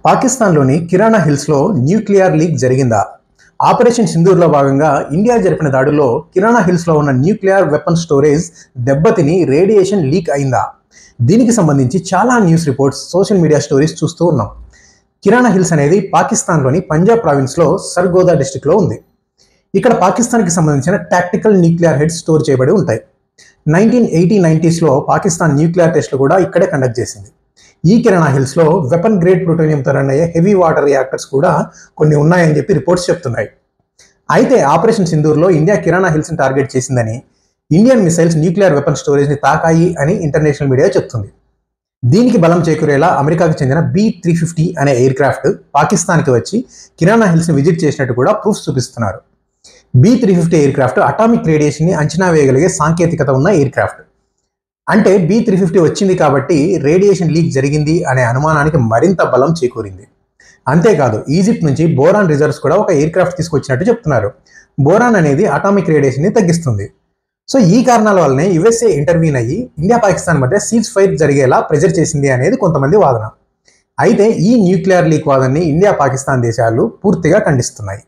పాకిస్తాన్లోని కిరాణా హిల్స్లో nuclear leak జరిగిందా? ఆపరేషన్ సింధూర్లో భాగంగా ఇండియా జరిపిన దాడుల్లో కిరాణా హిల్స్లో ఉన్న న్యూక్లియర్ వెపన్ స్టోరేజ్ దెబ్బతిని రేడియేషన్ లీక్ అయిందా? దీనికి సంబంధించి చాలా news reports, social media stories చూస్తూ ఉన్నాం. కిరాణా హిల్స్ అనేది పాకిస్తాన్లోని పంజాబ్ ప్రావిన్స్లో సర్గోదా డిస్టిక్లో ఉంది. ఇక్కడ పాకిస్తాన్కి సంబంధించిన టాక్టికల్ న్యూక్లియర్ హెడ్స్ స్టోర్ చేయబడి ఉంటాయి. 1980-90స్లో పాకిస్తాన్ న్యూక్లియర్ టెస్ట్లు కూడా ఇక్కడే కండక్ట్ చేసింది. ఈ కిరాణా హిల్స్లో వెపన్ గ్రేడ్ ప్లూటోనియంతో రన్ అయ్యే హెవీ వాటర్ రియాక్టర్స్ కూడా కొన్ని ఉన్నాయని చెప్పి రిపోర్ట్స్ చెప్తున్నాయి. అయితే ఆపరేషన్ సింధూర్లో ఇండియా కిరాణా హిల్స్ని టార్గెట్ చేసిందని, ఇండియన్ మిసైల్స్ న్యూక్లియర్ వెపన్ స్టోరేజ్ని తాకాయి అని ఇంటర్నేషనల్ మీడియా చెప్తుంది. దీనికి బలం చేకూరేలా అమెరికాకు చెందిన B-350 అనే ఎయిర్ క్రాఫ్ట్ పాకిస్తాన్కి వచ్చి కిరాణా హిల్స్ని విజిట్ చేసినట్టు కూడా ప్రూఫ్స్ చూపిస్తున్నారు. B-350 ఎయిర్ క్రాఫ్ట్ అటామిక్ రేడియేషన్ని అంచనా వేయగలిగే సాంకేతికత ఉన్న ఎయిర్ క్రాఫ్ట్. అంటే B-350 వచ్చింది కాబట్టి రేడియేషన్ లీక్ జరిగింది అనే అనుమానానికి మరింత బలం చేకూరింది. అంతేకాదు, ఈజిప్ట్ నుంచి బోరాన్ రిజర్వ్స్ కూడా ఒక ఎయిర్ క్రాఫ్ట్ తీసుకొచ్చినట్టు చెప్తున్నారు. బోరాన్ అనేది అటామిక్ రేడియేషన్ని తగ్గిస్తుంది. సో ఈ కారణాల వల్లనే USA ఇంటర్వ్యూన్ అయ్యి ఇండియా పాకిస్తాన్ మధ్య సీజ్ ఫైర్ జరిగేలా ప్రెజర్ చేసింది అనేది కొంతమంది వాదన. అయితే ఈ న్యూక్లియర్ లీక్ వాదనని ఇండియా పాకిస్తాన్ దేశాలు పూర్తిగా ఖండిస్తున్నాయి.